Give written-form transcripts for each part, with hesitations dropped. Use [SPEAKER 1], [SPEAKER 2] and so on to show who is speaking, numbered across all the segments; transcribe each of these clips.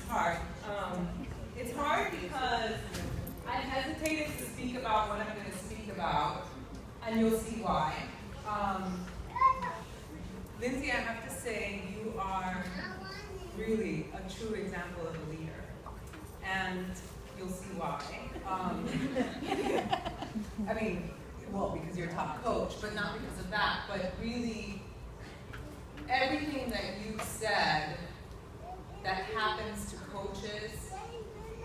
[SPEAKER 1] hard. It's hard because I hesitated to speak about what I'm going to speak about, and you'll see why. Lindsay, I have to say, you are really a true example of a leader, and you'll see why. I mean, well, because you're a top coach, but not because of that, but really, everything that you said that happens to coaches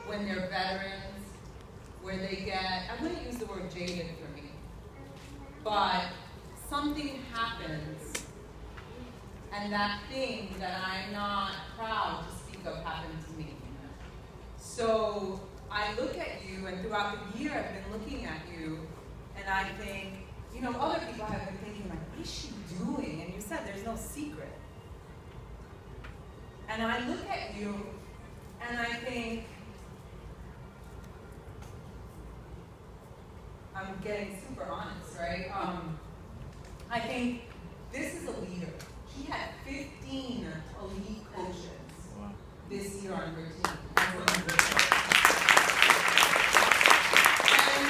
[SPEAKER 1] when they're veterans, where they get, I wouldn't use the word jaded for me, but something happens, and that thing that I'm not proud to speak of happened to me. So I look at you, and throughout the year I've been looking at you, and I think, you know, other people have been thinking, like, what is she doing? And you said there's no secret. And I look at you, and I think, I'm getting super honest, right? I think this is a leader. He had 15 elite coaches this year on her team. And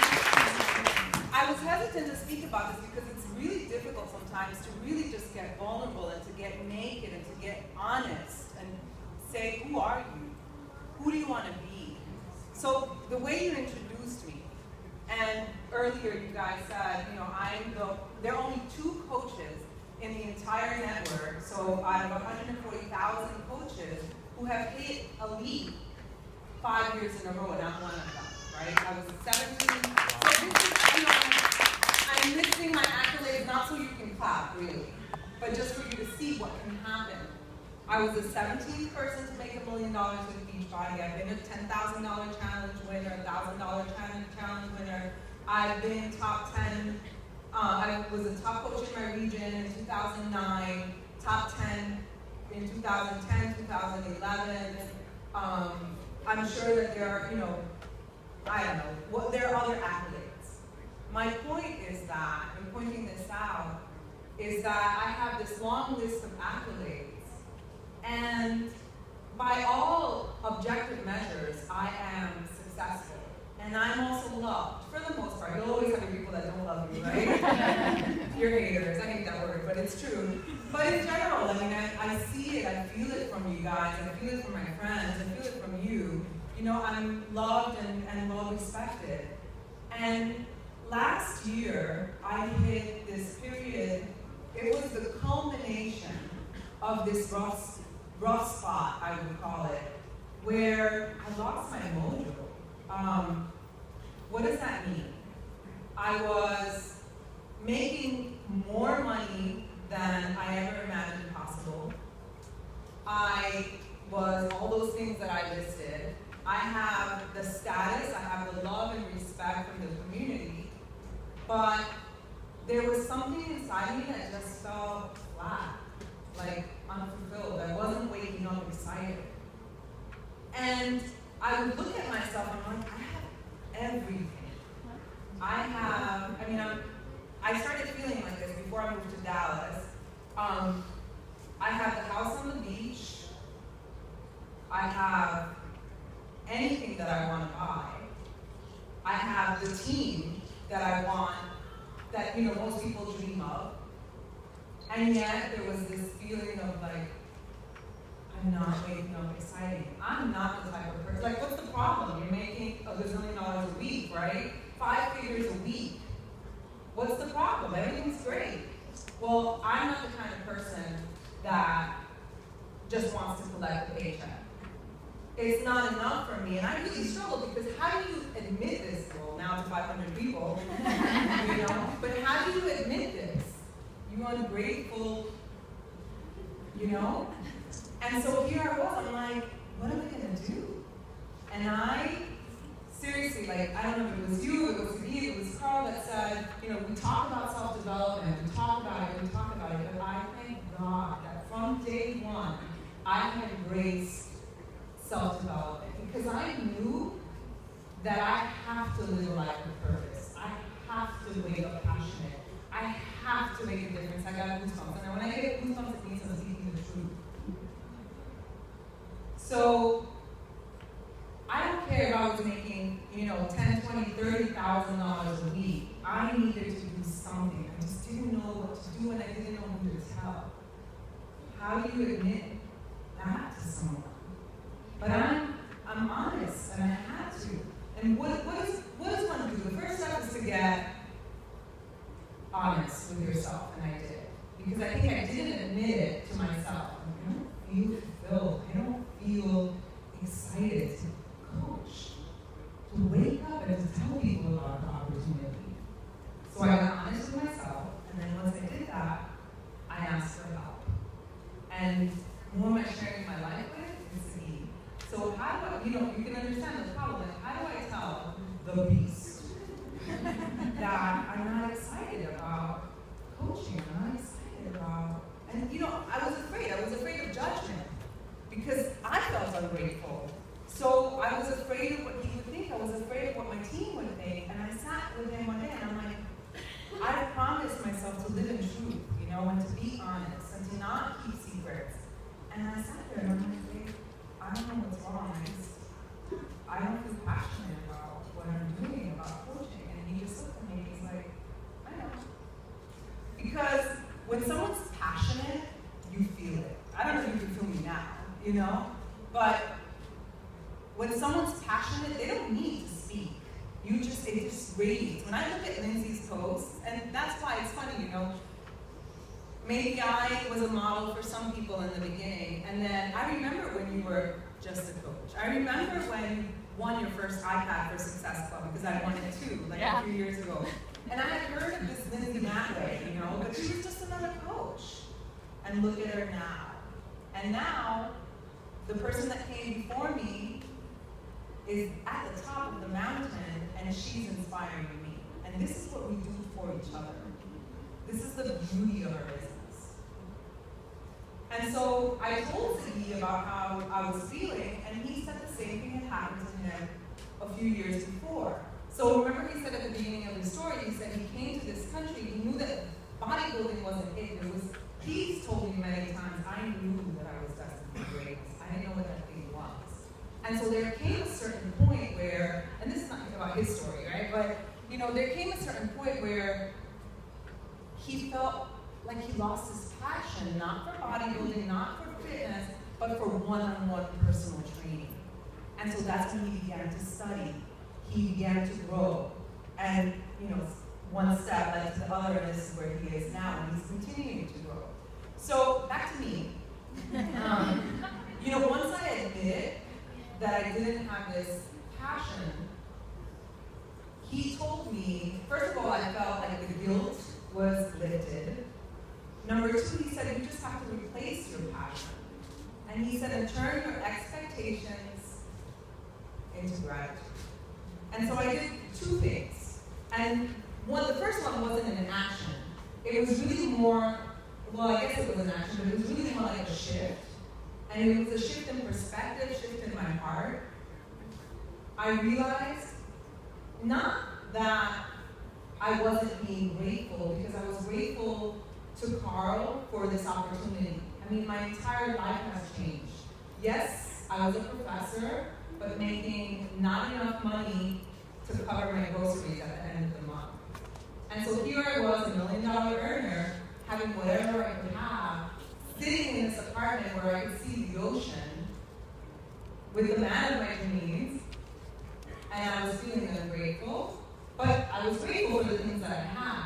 [SPEAKER 1] I was hesitant to speak about this because it's really difficult sometimes to really just get vulnerable and to get naked and to get honest and say, who are you? Who do you want to be? So the way you introduced me, and earlier you guys said, you know, there are only 2 coaches in the entire network, so out of 140,000 coaches who have hit elite 5 years in a row, and I'm one of them, right? I was 17. So this is, you know, I'm listing my accolades not so you can clap, really, but just for you to see what can happen. I was the 17th person to make $1 million with Beachbody. I've been a $10,000 challenge winner, $1,000 challenge winner. I've been top 10. I was a top coach in my region in 2009, top 10 in 2010, 2011. I'm sure that there are, you know, I don't know, there are other accolades. My point is that, in pointing this out, is that I have this long list of accolades, and by all objective measures, I am successful. And I'm also loved, for the most part. You'll always have people that don't love you, right? You're haters. I hate that word, but it's true. But in general, I mean, I see it, I feel it from you guys, I feel it from my friends, I feel it from you. You know, I'm loved and well respected. And last year, I hit this period, it was the culmination of this rough spot, I would call it, where I lost my mojo. What does that mean? I was making more money than I ever imagined possible. I was all those things that I listed. I have the status, I have the love and respect from the community, but there was something inside me that just felt flat, like unfulfilled. I wasn't waking up excited. And I would look at myself and I'm like, I have everything. I started feeling like this before I moved to Dallas. I have the house on the beach. I have anything that I want to buy. I have the team that I want, that, you know, most people dream of. And yet there was this feeling of like, I'm not waking up exciting. I'm not the type of person. Like, what's the problem? You're making $1 gazillion a week, right? 5 figures a week. What's the problem? Everything's great. Well, I'm not the kind of person that just wants to collect a paycheck. It's not enough for me, and I really struggle because how do you admit this? Well, now to 500 people, you know, but how do you admit this? You ungrateful, you know? And so here I was, I'm like, what am I gonna do? And I, seriously, like, I don't know if it was you, it was me, it was Carl that said, you know, we talk about self-development, we talk about it, but I thank God that from day one, I had embraced self-development because I knew that I have to live a life of purpose. I have to wake up passionate. I have to make a difference. I got goosebumps. And when I get goosebumps, it means I'm speaking the truth. So care if I was making, $10, $20, $30,000 a week. I needed to do something. I just didn't know what to do, and I didn't know who to tell. How do you admit that to someone? But I'm honest, and I had to. And what does one do? The first step is to get honest with yourself, and I did. Because I think I didn't admit it to myself. I don't feel fulfilled. I don't feel excited to coach, to wake up and to tell people about the opportunity. So I got honest with myself, and then once I did that, I asked for help. And who am I sharing my life with? It's me. So how do I, you can understand the problem. How do I tell the beast that I'm not excited about coaching? I'm not excited about, and I was afraid. I was afraid of judgment because I felt ungrateful. So I was afraid of what he would think. I was afraid of what my team would think. And I sat with him one day and I'm like, I promised myself to live in truth, and to be honest and to not keep secrets. And I sat there and I'm like, I don't know what's wrong. I don't feel passionate about what I'm doing, about coaching. And he just looked at me and he's like, I know. Because when someone's passionate, you feel it. I don't know if you can feel me now, but when someone's passionate, they don't need to speak. It just radiates. When I look at Lindsay's posts, and that's why it's funny, maybe I was a model for some people in the beginning, and then I remember when you were just a coach. I remember when you won your first iPad for Success Club, because I won it too, a few years ago. And I had heard of this Lindsay that way, but she was just another coach. And look at her now. And now, the person that came before me is at the top of the mountain, and she's inspiring me. And this is what we do for each other. This is the beauty of our business. And so I told Ziggy about how I was feeling, and he said the same thing had happened to him a few years before. So remember he said at the beginning of the story, he said he came to this country, he knew that bodybuilding wasn't it. He's told me many times, I knew that I was destined for greatness. I didn't know what that thing was. And so there came a certain point where, and this is not about his story, right? But, there came a certain point where he felt like he lost his passion, not for bodybuilding, not for fitness, but for one-on-one personal training. And so that's when he began to study. He began to grow. And, one step led to the other, and this is where he is now, and he's continuing to grow. So, back to me. Once I admitted that I didn't have this passion, he told me, first of all, I felt like the guilt was lifted. Number two, he said, you just have to replace your passion. And he said, and turn your expectations into gratitude. And so I did two things. And the first one wasn't an action. It was really more, I guess it was an action, but it was really more like a shift. And it was a shift in perspective, shift in my heart. I realized not that I wasn't being grateful, because I was grateful to Carl for this opportunity. My entire life has changed. Yes, I was a professor, but making not enough money to cover my groceries at the end of the month. And so here I was, $1 million earner, having whatever I could have, sitting in this apartment where I could see the ocean with the man of my dreams, and I was feeling ungrateful, but I was grateful for the things that I had.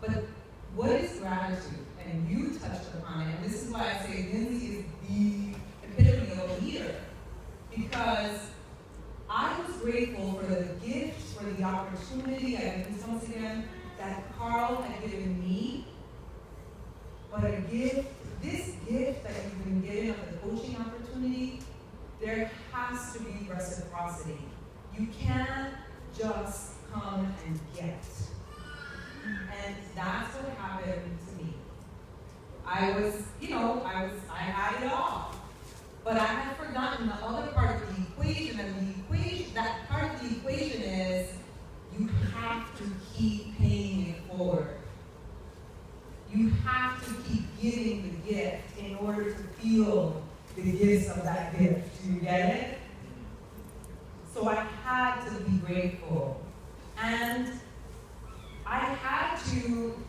[SPEAKER 1] But what is gratitude? And you touched upon it, and this is why I say Lindsay is the epitome of a leader, because I was grateful for the gift, for the opportunity, I get this once again, that Carl had given me. But a gift, this gift that you've been given of the coaching opportunity, there has to be reciprocity. You can't just come and get. And that's what happened to me. I had it all. But I had forgotten the other part of the equation, and that part of the equation is you have to keep paying it forward. You have to keep giving the gift in order to feel the gifts of that gift. Do you get it? So I had to be grateful. And I had to,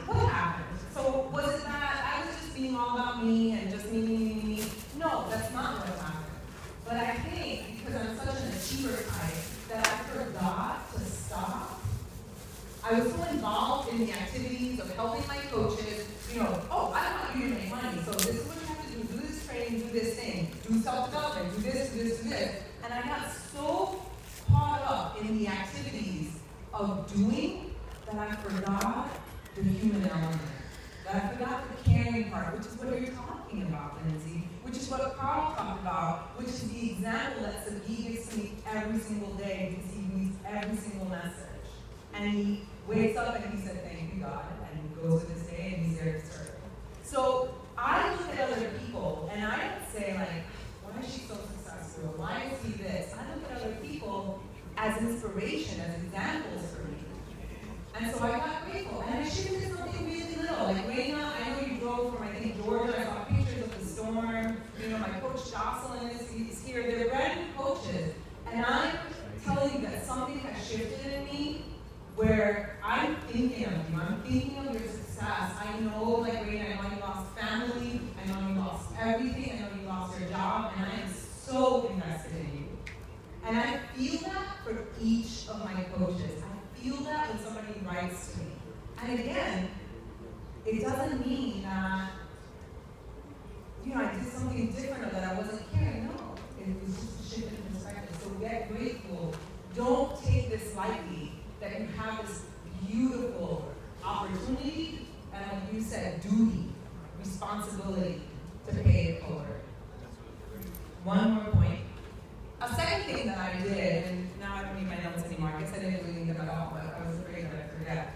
[SPEAKER 1] what happened? So was it that I was just being all about me and just me? No, that's not what happened. But I think because I'm such an achiever type that I forgot to stop. I was so involved in the activities of helping my coaches, oh, I want you to make money, so this is what you have to do this training, do this thing, do self-development, do this, do this, do this. And I got so caught up in the activities of doing that I forgot the human element. That I forgot the caring part, which is what you're talking about, Lindsay, which is what Carl talked about, which is the example that Sagi gives to me every single day because he reads every single message. And he wakes up and he said, thank you, God, and he goes to this day and he's there to serve. So I look at other people and I don't say like, why is she so successful? Why is he this? I look at other people as inspiration, as examples for me. And so I got grateful. And I shared something really little. Like, Raina, I know you drove from, I think, Georgia. I saw pictures of the storm. My coach Jocelyn is here. They're brand new coaches. And I'm telling you that something has shifted in me where I'm thinking of you. I'm thinking of your success. I know, like Raina, I know you lost family. I know you lost everything. I know you lost your job. And I am so invested in you. And I feel that for each of my coaches. I feel that when somebody writes to me. And again, it doesn't mean that, I did something different or that I wasn't caring. No, it was just a shift in perspective. So get grateful. Don't take this lightly that you have this beautiful opportunity and, like you said, duty, responsibility to pay it forward. One more point. A second thing that I did, and now I don't need my notes anymore. I guess I didn't really need them at all, but I was afraid that I'd forget.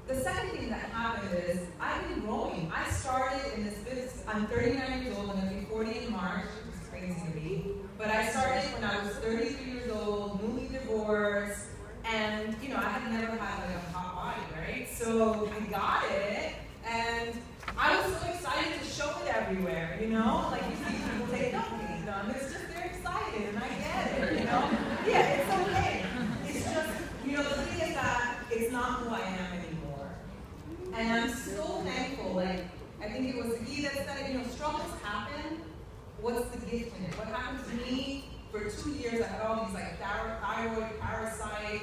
[SPEAKER 1] The second thing that happened is I've been growing. I started in this business. I'm 39 years old. I'm going to be 40 in March, which is crazy to me. But I started when I was 33 years old, newly divorced, and I had never had like a hot body, right? So I got it, and I was so excited to show it everywhere. Like you see people take nothing done. It's just they're excited, and I get it. Yeah, it's okay. It's just the thing is that it's not who I am anymore. And I'm so thankful, like, I think it was he that said, struggles happen. What's the gift in it? What happened to me, for 2 years, I had all these, like, thyroid, parasite,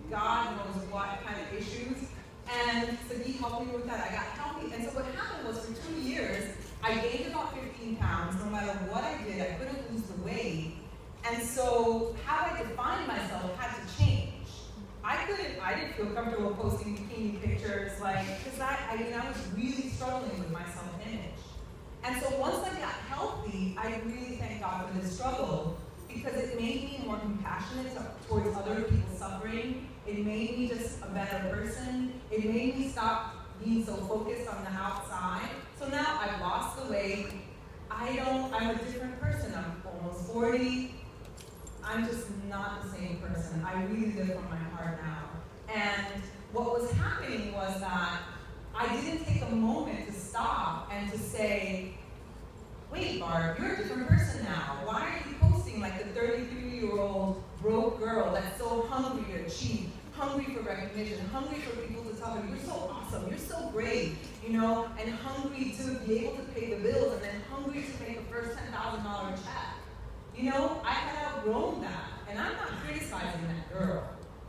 [SPEAKER 1] God knows what kind of issues. And so he helped me with that. I got healthy. And so what happened was, for 2 years, I gained about 15 pounds. No matter what I did, I couldn't lose the weight. And so how I defined myself had to change. I didn't feel comfortable posting bikini pictures, because I was really struggling with my self-image. And so once I got healthy, I really thank God for this struggle, because it made me more compassionate towards other people's suffering. It made me just a better person. It made me stop being so focused on the outside. So now I've lost the weight. I'm a different person. I'm almost 40. I'm just not the same person. I really live from my heart now. And what was happening was that I didn't take a moment to stop and to say, wait, Barb, you're a different person now. Why are you posting like the 33-year-old broke girl that's so hungry to achieve, hungry for recognition, hungry for people to tell her, you're so awesome, you're so great, and hungry to be able to pay the bills, and then hungry to make a first $10,000 check. I had outgrown that, and I'm not criticizing that girl.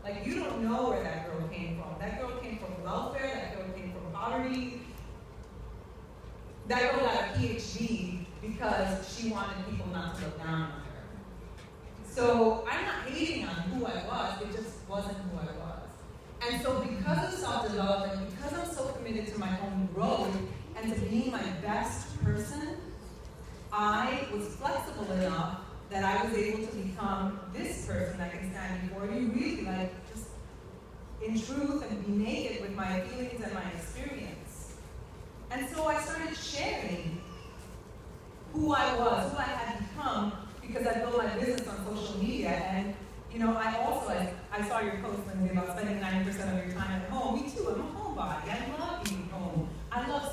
[SPEAKER 1] Like, you don't know where that girl came from. That girl came from welfare, that girl came from poverty. That girl got a PhD because she wanted people not to look down on her. So I'm not hating on who I was, it just wasn't who I was. And so because of self-development, because I'm so committed to my own growth and to being my best person, I was flexible enough that I was able to become this person that can stand before you, really, just in truth, and be naked with my feelings and my experience. And so I started sharing who I was, who I had become, because I built my business on social media. And I also, I saw your post, Lindsay, about spending 90% of your time at home. Me too, I'm a homebody. I love being home. I love